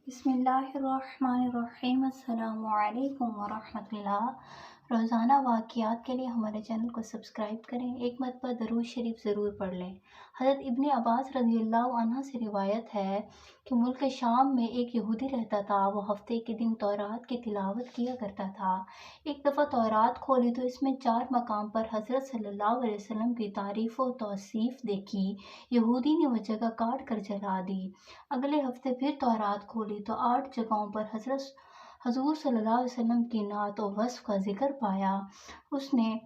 بسم اللہ الرحمن الرحیم۔ السلام علیکم ورحمۃ اللہ۔ روزانہ واقعات کے لیے ہمارے چینل کو سبسکرائب کریں، ایک مرتبہ درود شریف ضرور پڑھ لیں۔ حضرت ابن عباس رضی اللہ عنہ سے روایت ہے کہ ملک شام میں ایک یہودی رہتا تھا۔ وہ ہفتے کے دن تورات کی تلاوت کیا کرتا تھا۔ ایک دفعہ تورات کھولی تو اس میں 4 مقام پر حضرت صلی اللہ علیہ وسلم کی تعریف و توصیف دیکھی۔ یہودی نے وہ جگہ کاٹ کر جلا دی۔ اگلے ہفتے پھر تورات کھولی تو 8 جگہوں پر حضور صلی اللہ علیہ وسلم کی نعت و وصف کا ذکر پایا۔ اس نے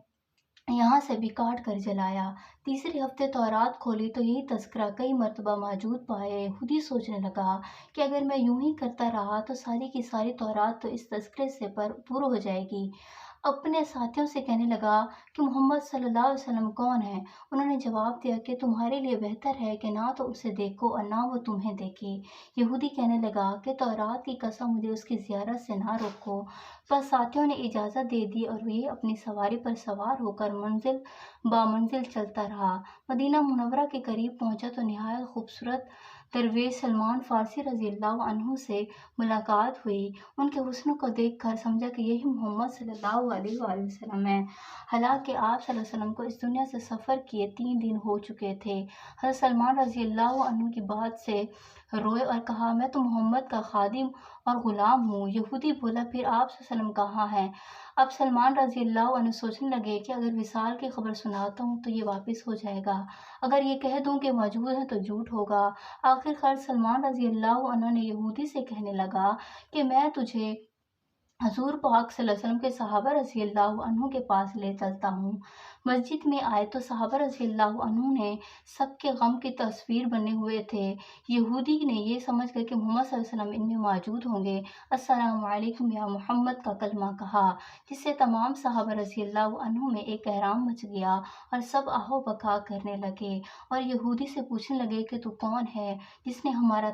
یہاں سے بھی کاٹ کر جلایا۔ تیسرے ہفتے تورات کھولی تو یہی تذکرہ کئی مرتبہ موجود پایا۔ یہودی سوچنے لگا کہ اگر میں یوں ہی کرتا رہا تو ساری کی ساری تورات تو اس تذکرے سے پر ہو جائے گی۔ اپنے ساتھیوں سے کہنے لگا کہ محمد صلی اللہ علیہ وسلم کون ہے؟ انہوں نے جواب دیا کہ تمہارے لیے بہتر ہے کہ نہ تو اسے دیکھو اور نہ وہ تمہیں دیکھے۔ یہودی کہنے لگا کہ تورات کی قسم، مجھے اس کی زیارت سے نہ روکو۔ بس ساتھیوں نے اجازت دے دی اور وہ اپنی سواری پر سوار ہو کر منزل بمنزل چلتا رہا۔ مدینہ منورہ کے قریب پہنچا تو نہایت خوبصورت درویش سلمان فارسی رضی اللہ عنہ سے ملاقات ہوئی۔ ان کے حسن کو دیکھ کر سمجھا کہ یہی محمد صلی اللہ علیہ وآلہ وسلم ہے۔ حالانکہ آپ صلی اللہ علیہ وسلم کو اس دنیا سے سفر کیے 3 دن ہو چکے تھے۔ حضرت سلمان رضی اللہ عنہ کی بات سے روئے اور کہا، میں تو محمد کا خادم اور غلام ہوں۔ یہودی بولا، پھر آپ صلی اللہ علیہ وسلم کہاں ہیں؟ اب سلمان رضی اللہ عنہ سوچنے لگے کہ اگر وصال کی خبر سناتا ہوں تو یہ واپس ہو جائے گا، اگر یہ کہہ دوں کہ موجود ہے تو جھوٹ ہوگا۔ آخر کار سلمان رضی اللہ عنہ نے یہودی سے کہنے لگا کہ میں تجھے حضور پاک صلی اللہ علیہ وسلم کے صحابہ رضی اللہ عنہ کے پاس لے چلتا ہوں۔ مسجد میں آئے تو صحابہ رضی اللہ عنہ نے سب کے غم کی تصویر بنے ہوئے تھے۔ یہودی نے یہ سمجھ کر کہ محمد صلی اللہ علیہ وسلم ان میں موجود ہوں گے، السلام علیکم یا محمد کا کلمہ کہا، جس سے تمام صحابہ رضی اللہ عنہ میں ایک احرام مچ گیا اور سب آہو بکا کرنے لگے اور یہودی سے پوچھنے لگے کہ تو کون ہے جس نے ہمارا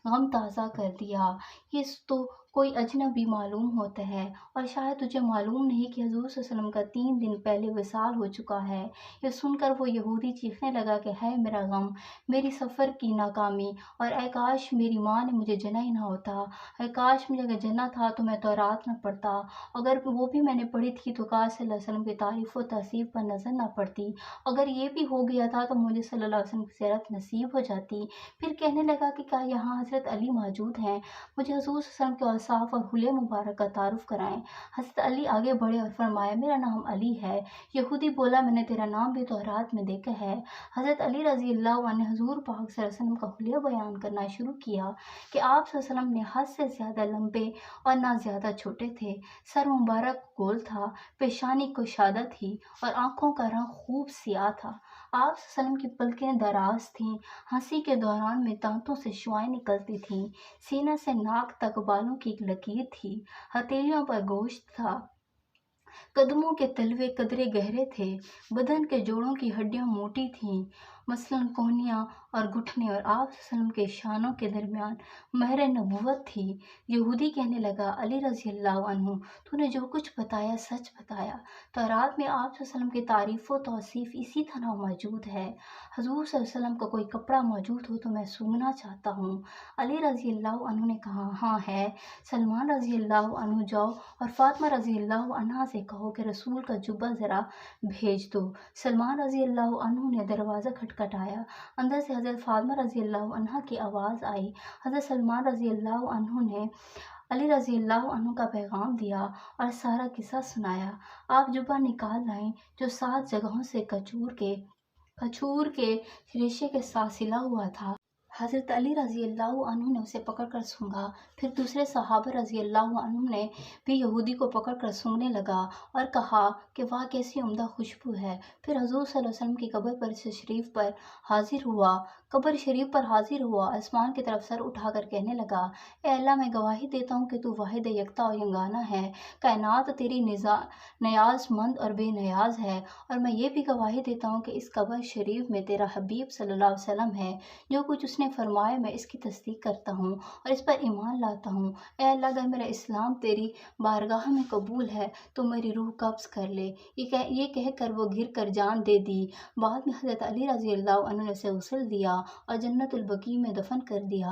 غم تازہ کر دیا؟ یہ تو کوئی اجنبی معلوم ہوتا ہے اور شاید تجھے معلوم نہیں کہ حضور صلی اللہ علیہ وسلم کا 3 دن پہلے وصال ہو چکا ہے۔ یہ سن کر وہ یہودی چیخنے لگا کہ ہے میرا غم، میری سفر کی ناکامی، اور اے کاش میری ماں نے مجھے جنا ہی نہ ہوتا، اے کاش مجھے اگر جنا تھا تو میں تورات نہ پڑھتا، اگر وہ بھی میں نے پڑھی تھی تو کاش صلی اللہ علیہ وسلم کی تعریف و توصیف پر نظر نہ پڑتی، اگر یہ بھی ہو گیا تھا تو مجھے صلی اللہ علیہ وسلم کی زیارت نصیب ہو جاتی۔ پھر کہنے لگا کہ کیا یہاں حضرت علی موجود ہیں؟ مجھے حضور صلی اللہ علیہ وسلم کے اوصاف اور حلیہ مبارک کا تعارف کرائیں۔ حضرت علی آگے بڑھے اور فرمایا، میرا نام علی ہے۔ یہودی بولا، میں نے تیرا نام بھی تورات میں دیکھا ہے۔ حضرت علی رضی اللہ عنہ نے حضور پاک صلی اللہ علیہ وسلم کا حلیہ بیان کرنا شروع کیا کہ آپ صلی اللہ علیہ وسلم نے حد سے زیادہ لمبے اور نہ زیادہ چھوٹے تھے، سر مبارک گول تھا، پیشانی کشادہ تھی اور آنکھوں کا رنگ خوب سیاہ تھا۔ آپ صلی اللہ علیہ وسلم کی پلکیں دراز تھیں، ہنسی کے دوران میں دانتوں سے شعاعیں نکلتی تھیں، سینہ سے ناک تک بالوں کی ایک لکیر تھی، ہتھیلیوں پر گوشت تھا، قدموں کے تلوے قدرے گہرے تھے، بدن کے جوڑوں کی ہڈیاں موٹی تھیں، مثلاً کہنیاں اور گھٹنے، اور آپ صلی اللہ علیہ وسلم کے شانوں کے درمیان مہر نبوت تھی۔ یہودی کہنے لگا، علی رضی اللہ عنہ، تو نے جو کچھ بتایا سچ بتایا۔ تورات میں آپ صلی اللہ علیہ وسلم کی تعریف و توصیف اسی طرح موجود ہے۔ حضور صلی اللہ علیہ وسلم کا کوئی کپڑا موجود ہو تو میں سونگنا چاہتا ہوں۔ علی رضی اللہ عنہ نے کہا، ہاں ہے۔ سلمان رضی اللہ عنہ، جاؤ اور فاطمہ رضی اللہ عنہا سے کہو کہ رسول کا جبہ ذرا بھیج دو۔ سلمان رضی اللہ عنہ نے دروازہ کھٹکھٹایا، اندر سے حضرت فاطمہ رضی اللہ عنہا کی آواز آئی۔ حضرت سلمان رضی اللہ عنہ نے علی رضی اللہ عنہ کا پیغام دیا اور سارا قصہ سنایا۔ آپ جبہ نکال لائیں جو 7 جگہوں سے کھجور کے ریشے کے ساتھ سلا ہوا تھا۔ حضرت علی رضی اللہ عنہ نے اسے پکڑ کر سونگھا، پھر دوسرے صحابہ رضی اللہ عنہ نے بھی یہودی کو پکڑ کر سونگھنے لگا اور کہا کہ واہ کیسی عمدہ خوشبو ہے۔ پھر حضور صلی اللہ علیہ وسلم کی قبر شریف پر حاضر ہوا، آسمان کی طرف سر اٹھا کر کہنے لگا، اے اللہ، میں گواہی دیتا ہوں کہ تو واحد یکتا و یگانہ ہے، کائنات تیری نیاز مند اور بے نیاز ہے، اور میں یہ بھی گواہی دیتا ہوں کہ اس قبر شریف میں تیرا حبیب صلی اللہ علیہ وسلم ہے، جو کچھ اس نے فرمایا میں اس کی تصدیق کرتا ہوں اور اس پر ایمان لاتا ہوں۔ اے اللہ، اگر میرا اسلام تیری بارگاہ میں قبول ہے تو میری روح قبض کر لے۔ یہ کہہ کر وہ گر کر جان دے دی۔ بعد میں حضرت علی رضی اللہ عنہ نے اسے غسل دیا اور جنت البقیع میں دفن کر دیا۔